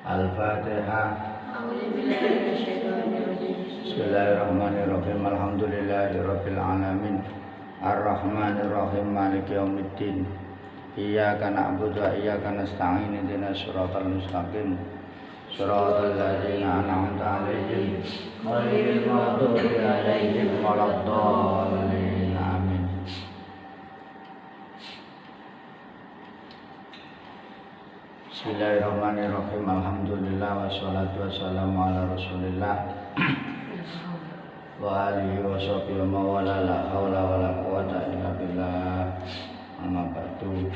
Al-Fatihah. Bismillahirrahmanirrahim. Alhamdulillahirabbil alamin. Ar-Rahmanirrahim. Maliki yaumiddin. Iyyaka na'budu wa iyyaka nasta'in. Ihdinas siratal mustaqim. Shiratal ladzina an'amta 'alaihim ghairil maghdubi 'alaihim waladdallin. Amin. Bismillahirrahmanirrahim. Alhamdulillah wassalatu wassalamu ala Rasulillah wa alihi wa sahbihi wa mawala. La haula wala quwata illa billah. Amma ba'du.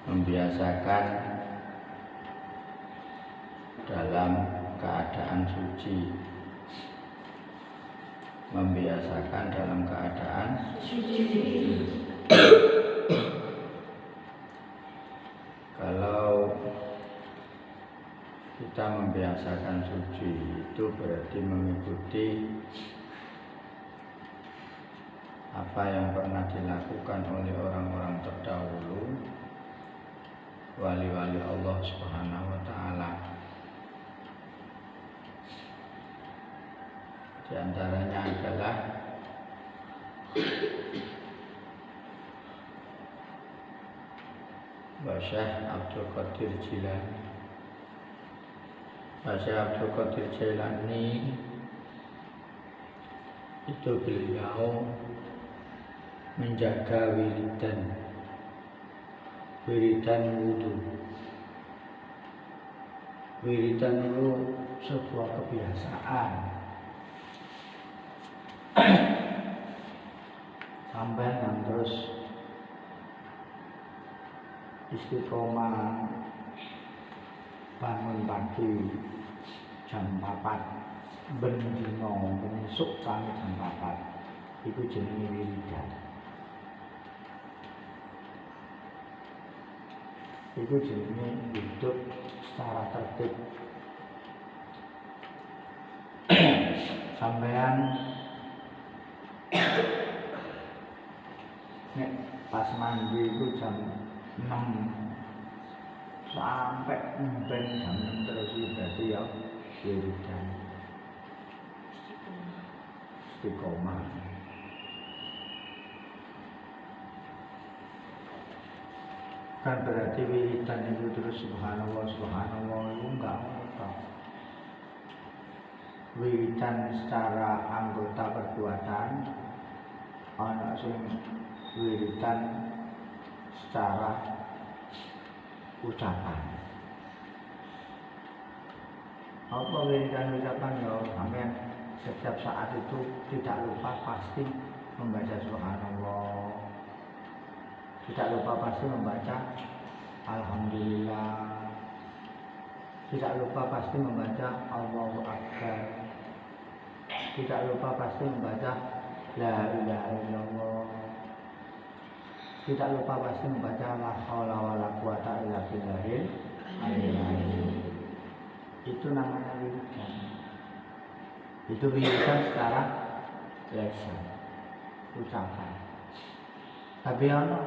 Membiasakan dalam keadaan suci. Membiasakan dalam keadaan suci. Kalau kita membiasakan suci, itu berarti mengikuti apa yang pernah dilakukan oleh orang-orang terdahulu, wali-wali Allah Subhanahu wa ta'ala. Di antaranya adalah Syekh Abdul Qadir Jilani. Syekh Abdul Qadir Jilani itu beliau menjaga wiridan wudu. Wiridan itu sebuah kebiasaan. Sampai yang terus istiqomah bangun pagi jam 4 ben dino esuk kami jam 4 itu jenenge wiridan. Itu jenenge hidup secara tertib. Sampean nek pas mandi itu jam 6 sampai ben jam 6 terus berarti ya wiridan istiqomah. Kan berarti wiridan itu terus subhanallah subhanallah itu enggak apa. Wiridan secara anggota perbuatan, ana sing wiridan secara ucapan. Apa wiridan ucapan ya? Sampai setiap saat itu tidak lupa pasti membaca subhanallah, tidak lupa pasti membaca alhamdulillah, tidak lupa pasti membaca Allahu Akbar, tidak lupa pasti membaca la ilaha illallah, tidak lupa pasti membaca la haula wala quwata illa billahil aliyil azim. Itu namanya wiridan. Itu wiridan secara lisan, ucapan. Tapi ono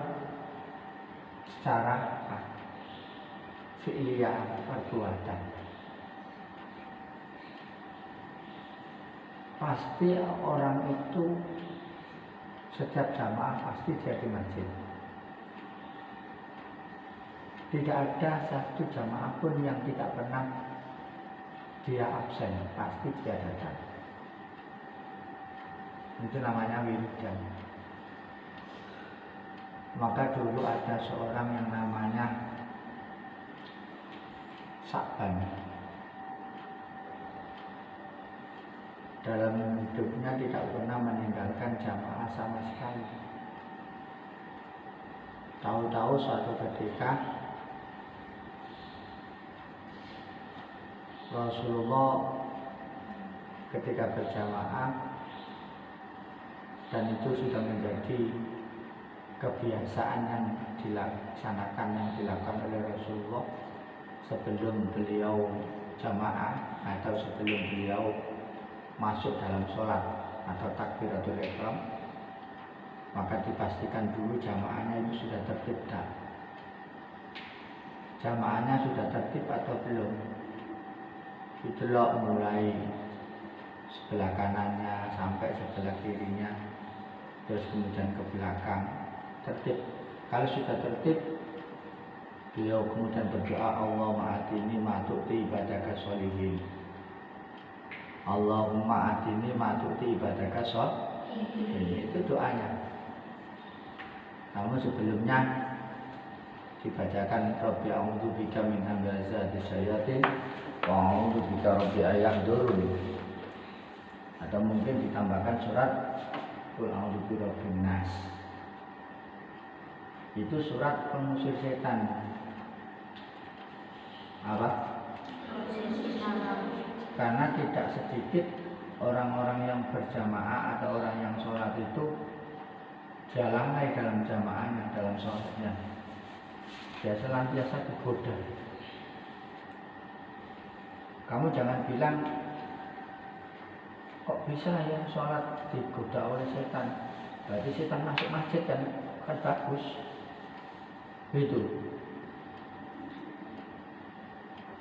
secara fi'liyah, perbuatan. Pasti orang itu setiap jamaah pasti dia di masjid. Tidak ada satu jamaah pun yang tidak pernah dia absen, pasti dia datang. Itu namanya wiridan. Maka dulu ada seorang yang namanya Sa'ban. Dalam hidupnya tidak pernah meninggalkan jamaah sama sekali. Tahu-tahu suatu ketika Rasulullah ketika berjamaah, dan itu sudah menjadi kebiasaan yang dilakukan oleh Rasulullah sebelum beliau jamaah atau sebelum beliau masuk dalam sholat atau takbiratul ihram, maka dipastikan dulu jamaahnya itu sudah tertib tak? Jamaahnya sudah tertib atau belum? Didelok mulai sebelah kanannya sampai sebelah kirinya, terus kemudian ke belakang, tertib. Kalau sudah tertib, beliau kemudian berdoa, Allahumma atini ma tu'ti ibadaka sholihin. Allahumma atini ma tu'ti ibadaka sholihin. Itu doanya. Namun sebelumnya dibacakan Rabbi a'udzu bika min hamazati syayatin wa a'udzu bika rabbi ayahdurun. Atau mungkin ditambahkan surat Qul a'udzu birabbin nas. Itu surat pengusir setan. Apa? Karena tidak sedikit orang-orang yang berjamaah atau orang yang sholat itu jalanai dalam jamaahnya, dalam sholatnya, dia senantiasa digoda. Kamu jangan bilang, kok bisa ya sholat digoda oleh setan? Berarti setan masuk masjid kan bagus. Gitu.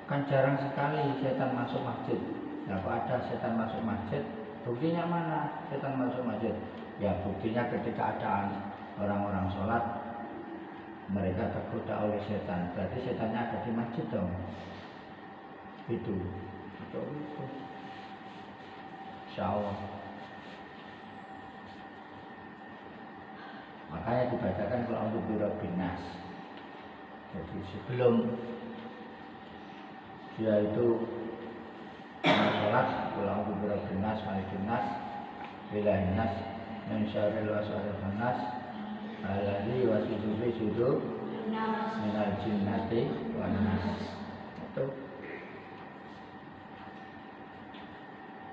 Kan jarang sekali setan masuk masjid. Nah, kok ada setan masuk masjid? Buktinya mana setan masuk masjid? Ya buktinya ketika ada orang-orang sholat, mereka tergoda oleh setan. Berarti setannya ada di masjid dong. Itu. Insya Allah. Makanya dibacakan Qul a'udzu birabbin nas. Jadi sebelum dia itu sholat, Qul a'udzu birabbin nas, malikin nas, ilahin nas, min syarril waswasil khannas, alladzi yuwaswisu fi sudur minal jinnati wan nas. Itu.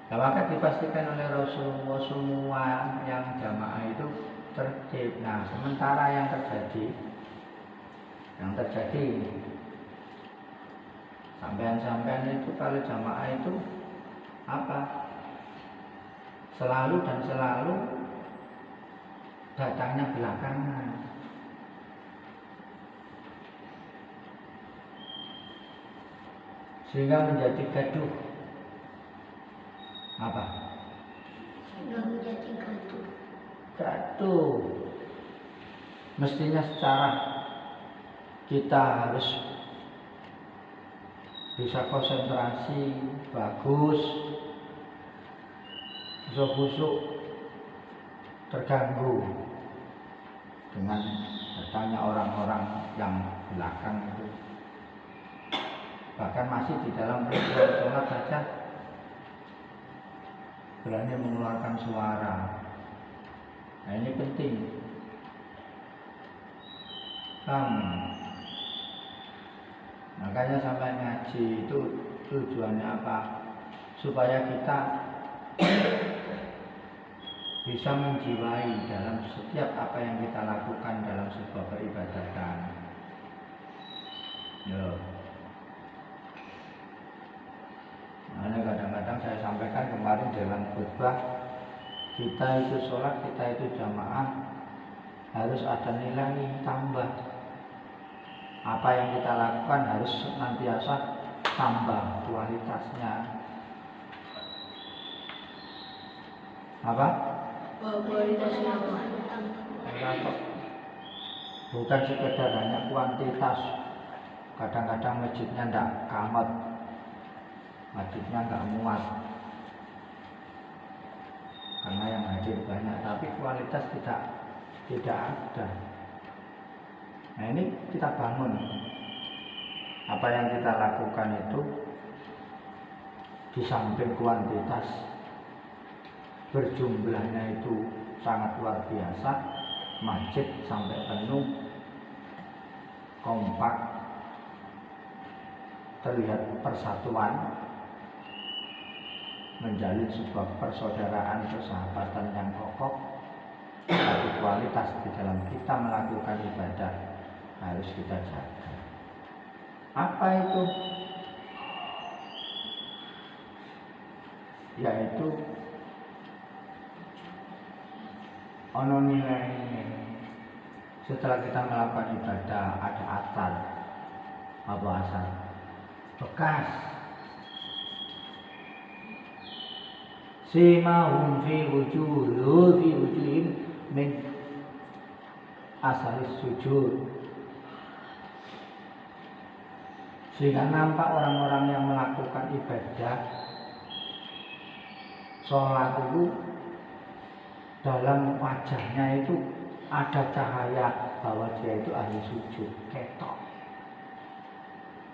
Nah, maka dipastikan oleh Rasulullah semua yang jamaah itu tertib. Nah, sementara yang terjadi sampean-sampean itu kalau jamaah itu apa? Selalu datangnya belakangan. Sehingga menjadi gaduh. Apa? Sudah menjadi gaduh. Mestinya secara kita harus bisa konsentrasi bagus, khusyuk terganggu dengan datangnya orang-orang yang belakang itu. Bahkan masih di dalam sholat saja berani mengeluarkan suara. Nah, ini penting. Makanya sampai ngaji itu tujuannya apa? Supaya kita bisa menjiwai dalam setiap apa yang kita lakukan dalam sebuah peribadatan. Makanya kadang-kadang saya sampaikan kemarin dalam khutbah, kita itu sholat, kita itu jamaah harus ada nilai tambah. Apa yang kita lakukan harus senantiasa tambah kualitasnya. Apa? kualitasnya Bukan sekedar hanya kuantitas. Kadang-kadang masjidnya tidak kamat, masjidnya nggak muat karena yang hadir banyak, tapi kualitas tidak ada. Nah, ini kita bangun. Apa yang kita lakukan itu di samping kuantitas, berjumlahnya itu sangat luar biasa. Masjid sampai penuh, kompak, terlihat persatuan, menjalin sebuah persaudaraan, persahabatan yang kokoh. Tapi kualitas di dalam kita melakukan ibadah harus kita jaga. Apa itu? Yaitu ono nilainya. Setelah kita melakukan ibadah ada athar. Apa asal? Bekas. Simahum fi wujuhihim min asaris sujud. Sehingga nampak orang-orang yang melakukan ibadah sholat itu dalam wajahnya itu ada cahaya bahwa dia itu ahli sujud, ketok.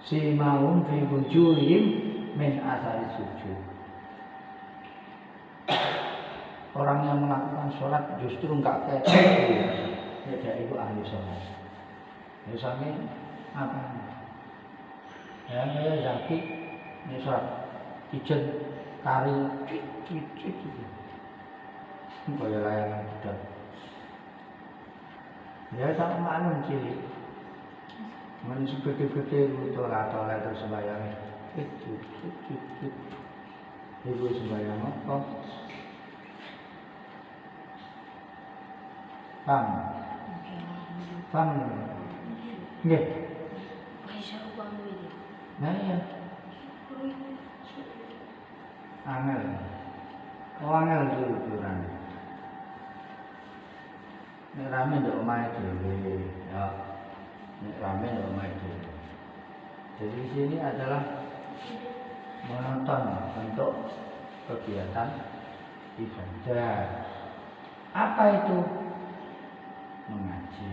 Simahum fi wujuhihim min asaris sujud. Orang yang melakukan sholat justru enggak ketok, dia itu ahli sholat. Ya sampai apa? Ya saya zaki, ini sholat ijen kari, cuit. Kaya layangan budak. Ya sama maklum cilik. Men segede-gede tola-tola itu sembayangnya. Cuit. Ibu sembayang apa? Paham? Nggih. Nah iya. Angel. Angel turunan. Nek rame ndok omahe dhewe, ya. Nek rame ndok omahe dhewe. Jadi di sini adalah menonton untuk kegiatan ibadah. Apa itu? Mengaji.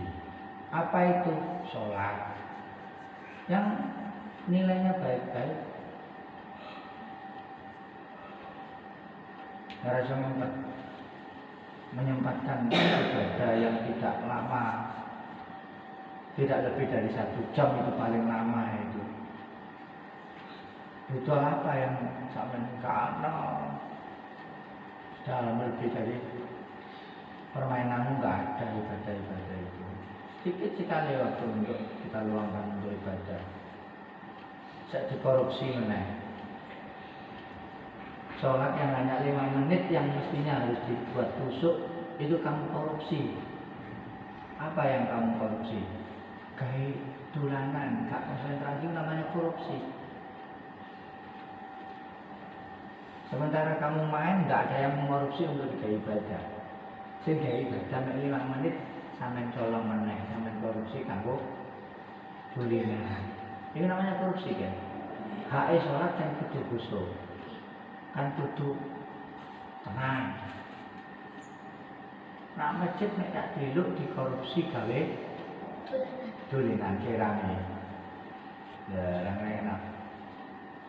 Apa itu? Sholat. Yang nilainya baik-baik. Harus menyempatkan ibadah yang tidak lama, tidak lebih dari 1 jam itu paling lama itu. Itu apa yang sampai karena dalam lebih dari permainanmu nggak ada ibadah itu. Sedikit sekali waktu untuk kita luangkan untuk ibadah. Saya dikorupsi meneh. Sholat yang hanya 5 menit yang mestinya harus dibuat tusuk itu kamu korupsi. Apa yang kamu korupsi? Gaya dolanan, gak konsentrasi namanya korupsi. Sementara kamu main gak ada yang mengkorupsi untuk gaya ibadah. Sing gaya ibadah 5 menit sampai colong meneh, sampai korupsi kamu dolinan. Ini namanya korupsi kan? Hak sholat yang kudu khusyuk. Kan kudu tenang. Nak masjid nek tak diluk dikorupsi gawe dolinan kirane. Ya, rame enak.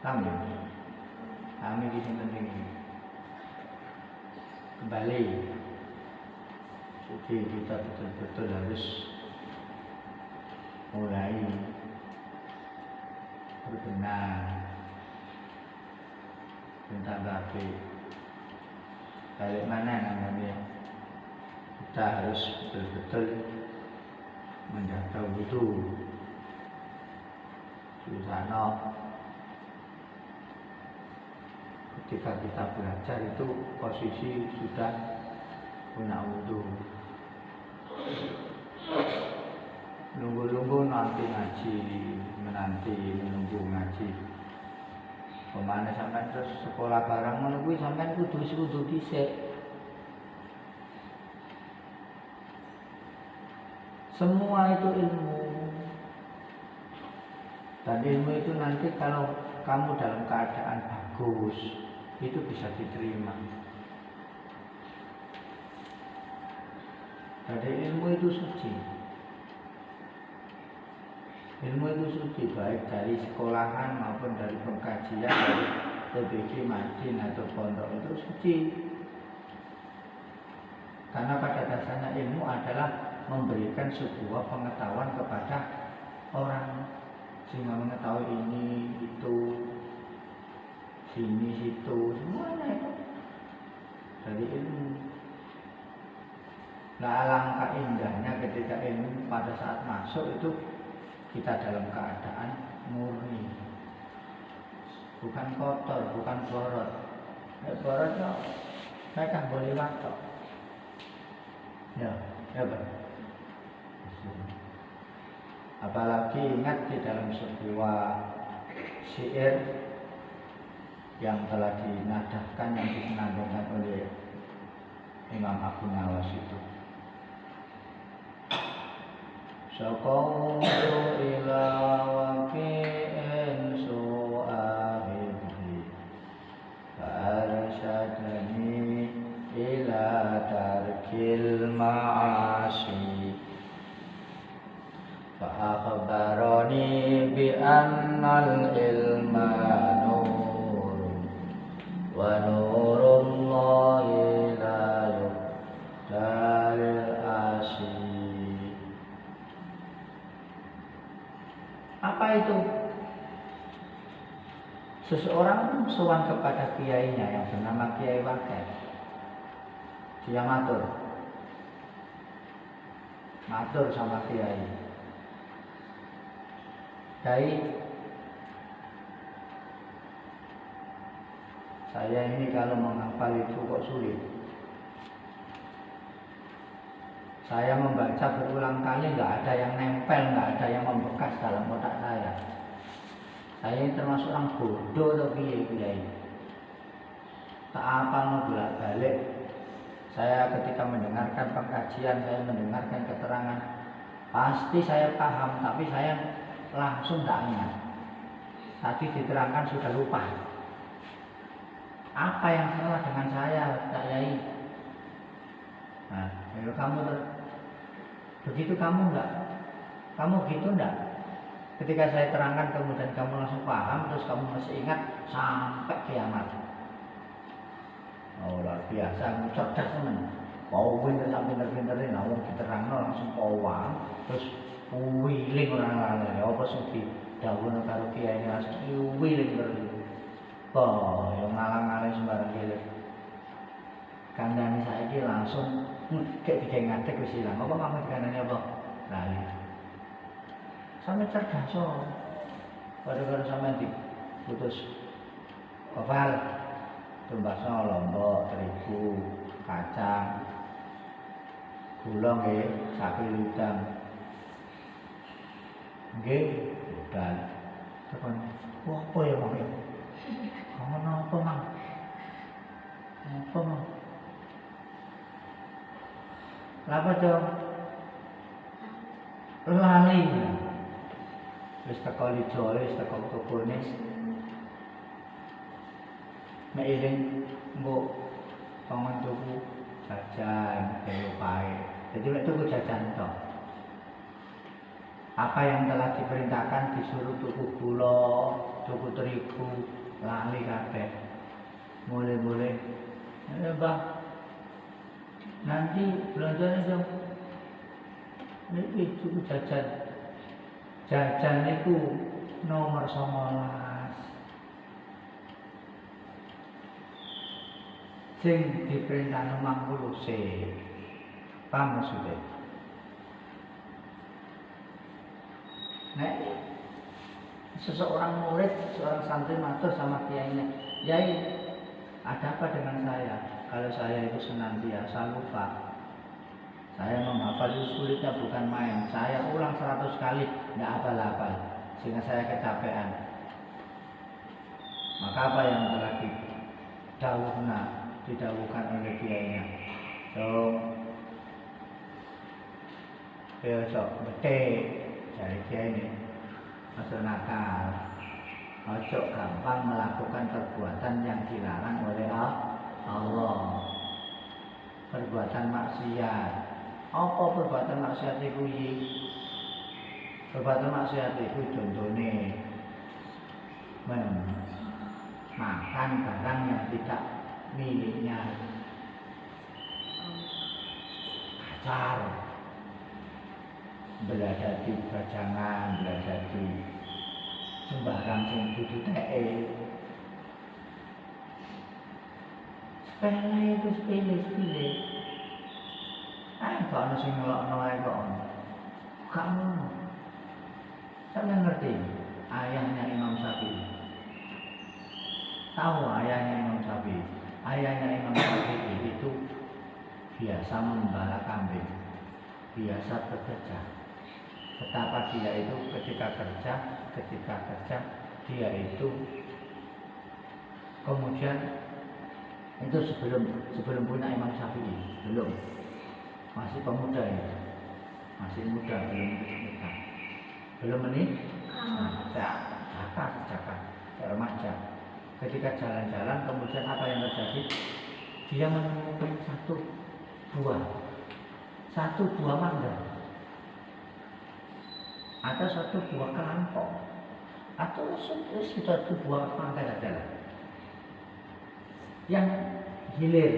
Kami di sini ini. Kembali. Jadi kita betul-betul harus mulai berbenah. Tentang babi balik mana namanya, kita harus betul-betul menjaga wudu. Susana ketika kita belajar itu posisi sudah punya wudu. Nunggu-nunggu nanti ngaji, menunggu ngaji. Pemane sampai terus sekolah barang menunggu sampai kudu dhisik. Semua itu ilmu. Dan ilmu itu nanti kalau kamu dalam keadaan bagus, itu bisa diterima. Jadi ilmu itu suci. Ilmu itu suci, baik dari sekolahan maupun dari pengkajian, dari TBG, Madin atau pondok itu suci. Karena pada dasarnya ilmu adalah memberikan sebuah pengetahuan kepada orang, sehingga mengetahui ini, itu, sini, situ, semuanya itu dari ilmu. Nah, alangkah indahnya ketika ilmu pada saat masuk itu kita dalam keadaan murni, bukan kotor, bukan borot. Borot no, mereka boleh watok. Ya, ya Pak. Apalagi ingat di dalam sebuah syair yang telah dinadahkan yang disenandungkan oleh Imam Abu Nawas itu. Syaqawtu ila waqi'in su'ahibhi fa'arsyadani ila tarkil ma'asi fa'akhbarani bi annal ilma nurun wa nurullahi la yubdalil asi. Apa itu? Seseorang sowan kepada kiainya yang bernama Kiai Wakil. Dia matur sama kiai. Kiai, saya ini kalau menghafal itu kok sulit. Saya membaca berulang kali, nggak ada yang nempel, nggak ada yang membekas dalam otak saya. Saya ini termasuk orang bodoh atau kiai. Tak apa bolak-balik. Saya ketika mendengarkan pengajian, saya mendengarkan keterangan, pasti saya paham, tapi saya langsung tidak ingat. Tadi diterangkan sudah lupa. Apa yang salah dengan saya, Pak Yai? Nah, kalau kamu begitu kamu enggak? Kamu gitu enggak? Ketika saya terangkan kemudian kamu langsung paham, terus kamu masih ingat sampai kiamat. Oh, luar biasa, kamu cerdas teman. Kau sampai pinter-pinterin, awak diterangno langsung pawang, terus wiling orang-orang. Apa sih dawuh karo kiai langsung wiling terus. Oh, yang ngalang-ngalang sembarang kiai. Kandhane saiki langsung kayak ngadeg wis ilang. Apa maksud kandhane apa? Lali. Sampe cerdas so. Gara-gara sampean diputus oval, tumbasno lombok, terigu, kacang, gula nggih, sapi ludang. Nggih, budal. Tekan, wah apa ya Mang? Kamu napa Mang? Apa Mang? Lapa dong? Lali. Wis teko lijo, wis teko kebone. Nek iling mbok pangan tuku jajan, pae. Jadi nek tuku jajan tok. Apa yang telah diperintahkan disuruh tuku gula, tuku terigu, lali kabeh. Mulai-mulai. Ya, Bang. Nanti belanjanya dong. Niki cukup jajan. Jajan niku nomor 19. Sing diperintah mangkulu se. Paham maksudnya? Nek seseorang murid, seorang santri matur sama kiainya, "Yai, ada apa dengan saya? Kalau saya itu senantiasa lupa. Saya menghafal itu sulitnya bukan main. Saya ulang 100 kali, tidak hafal-hafal. Sehingga saya kecapean. Maka apa yang telah didawuhkan oleh kiainya? Besok betik dari kiai ini. Masuk nakal. Ojo gampang melakukan perbuatan yang dilarang oleh Allah. Perbuatan maksiat. Apa perbuatan maksiat itu? Perbuatan maksiat itu contohnya makan barang yang tidak miliknya, pacar, berada di bajangan, berada di sembarang sing dudu teke. Sepele itu sepele. Kok ana sing ngelokno ae kok. Kamu sampeyan ngerti ayahnya Imam Syafi'i? Tahu ayahnya Imam Syafi'i? Ayahnya Imam Syafi'i itu biasa membara kambing, biasa bekerja. Betapa dia itu ketika kerja dia itu kemudian itu sebelum punya Imam Syafi'i, belum, masih pemuda ya, masih muda, belum menikah, belum menikah, jaka, remaja. Ketika jalan-jalan kemudian apa yang terjadi? Dia menemukan satu buah mangga atau satu buah kelampok atau satu buah mangga saja yang hilir.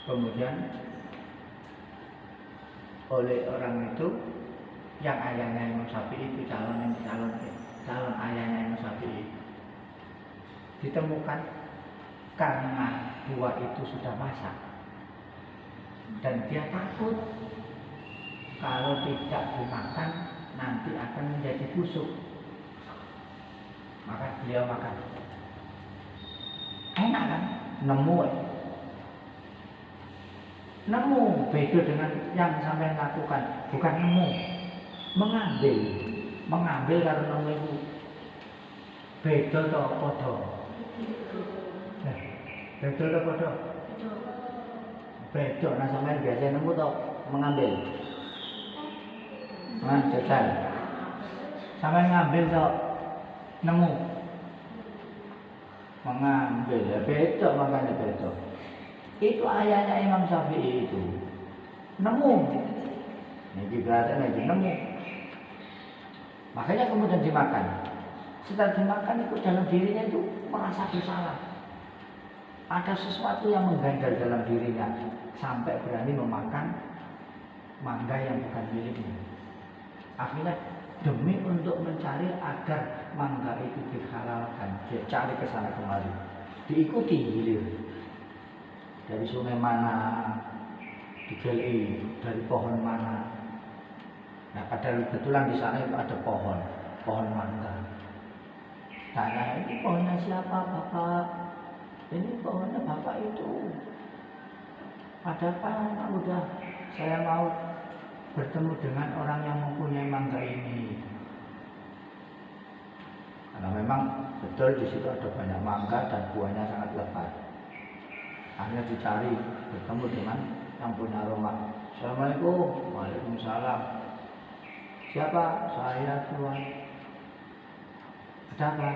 Kemudian oleh orang itu yang ayahnya Imam Syafi'i itu calon ayahnya Imam Syafi'i ditemukan karena buah itu sudah masak dan dia takut kalau tidak dimakan nanti akan menjadi busuk, maka dia makan. Enak kan? Nemu beda dengan yang sampai lakukan, bukan nemu, mengambil karena nemu itu beda toh podo. Beda toh podo. Beda, nah sampai biasa nemu toh mengambil. Jajal. Sampai ngambil toh nemu. Mengambil ya beda, makanya beda. Itu ayahnya Imam Syafi'i itu nemu. Ini berarti lagi nemu. Makanya kemudian dimakan. Setelah dimakan itu dalam dirinya itu merasa bersalah. Ada sesuatu yang mengganjal dalam dirinya sampai berani memakan mangga yang bukan miliknya. Akhirnya demi untuk mencari agar mangga itu dihalalkan, dia cari ke sana kemari, diikuti hilir. Dari sungai mana, digali dari pohon mana. Nah, padahal kebetulan di sana itu ada pohon mangga. Tanya, ini pohonnya siapa, Bapak? Ini pohonnya Bapak itu. Ada apa? Udah, saya mau bertemu dengan orang yang mempunyai mangga ini. Karena memang betul di situ ada banyak mangga dan buahnya sangat lebat. Akhirnya dicari, bertemu dengan yang punya rumah. Assalamualaikum. Waalaikumsalam. Siapa? Saya, Tuhan. Ada apa?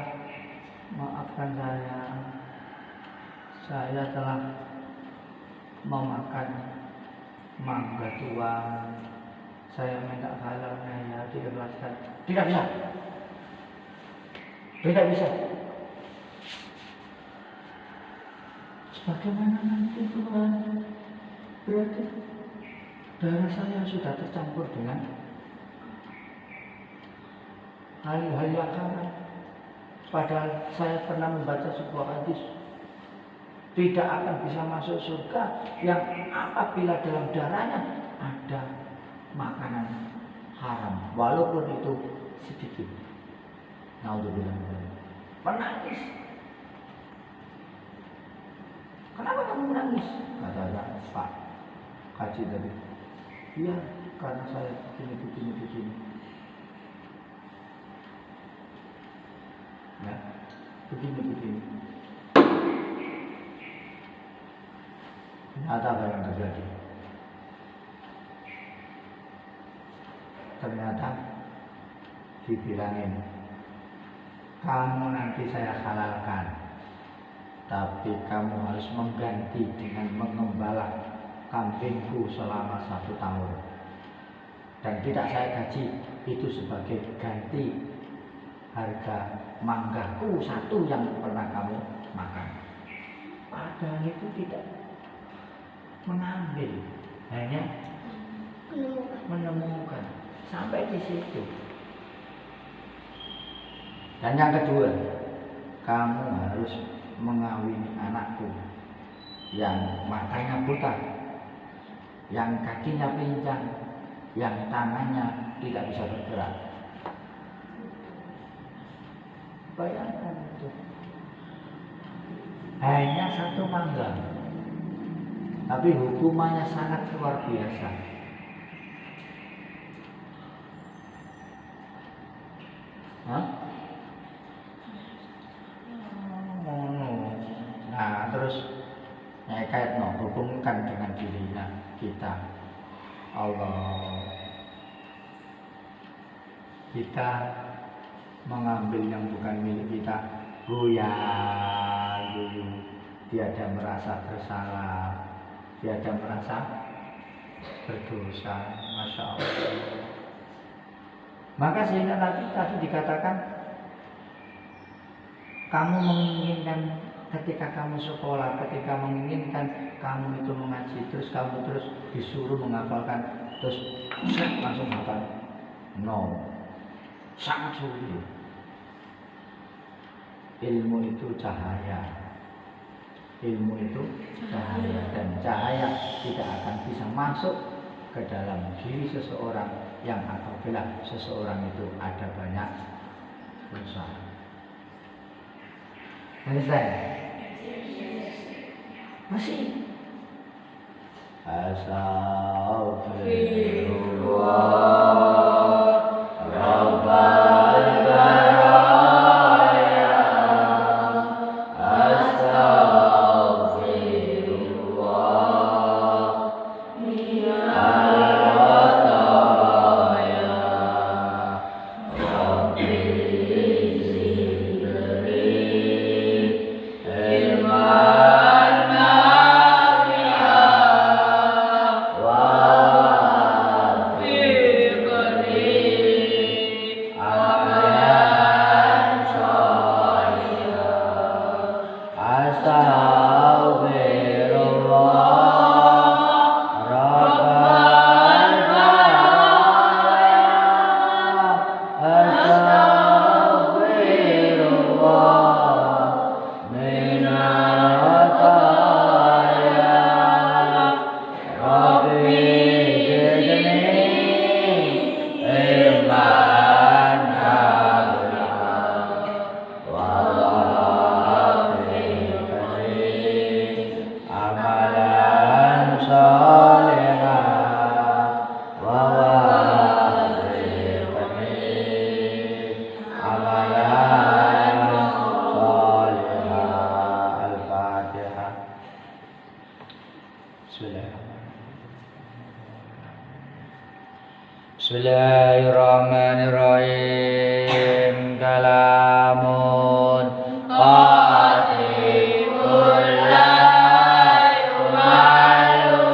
Maafkan saya. Saya telah memakan mangga Tuhan. Saya minta halalnya ya, diikhlaskan. Tidak bisa. Tidak bisa. Bagaimana nanti Tuhan? Berarti darah saya sudah tercampur dengan hal-hal yang haram. Padahal saya pernah membaca sebuah hadis, tidak akan bisa masuk surga yang apabila dalam darahnya ada makanan haram, walaupun itu sedikit. Naudzubillah. Menangis. Kenapa kamu menangis? Kata Pak Haji tadi. Iya, karena saya begini. Ya, begini. Ternyata apa yang terjadi? Ternyata dibilangin, kamu nanti saya halalkan, tapi kamu harus mengganti dengan mengembala kambingku selama 1 tahun. Dan tidak saya gaji, itu sebagai ganti harga manggaku 1 yang pernah kamu makan. Padahal itu tidak mengambil, hanya menemukan. Sampai di situ. Dan yang kedua, kamu harus mengawini anakku yang matanya buta, yang kakinya pincang, yang tangannya tidak bisa bergerak. Bayangkan itu. Hanya 1 mangga. tapi hukumannya sangat luar biasa. Hah? Nah, terus kait hubungkan dengan dirinya kita. Allah, kita mengambil yang bukan milik kita, goyah dulu, tiada merasa bersalah, tiada merasa berdosa. Masya Allah. Maka sehingga tadi dikatakan, kamu menginginkan ketika kamu sekolah, ketika menginginkan kamu itu mengaji, terus kamu terus disuruh menghafalkan, terus langsung hafal. No, sangat sulit. Ilmu itu cahaya. Ilmu itu cahaya, dan cahaya tidak akan bisa masuk ke dalam diri seseorang yang apabila seseorang itu ada banyak dosa. Understand? Masih? Astagfirullah Rabbal baraya. Astagfirullah Bismillahirrahmanirrahim. Kalamun qasimul la yumalu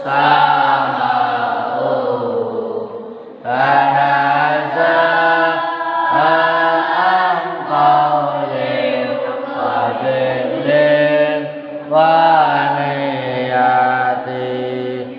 sama'u tanazza'a an qawlin wa fi'lin wa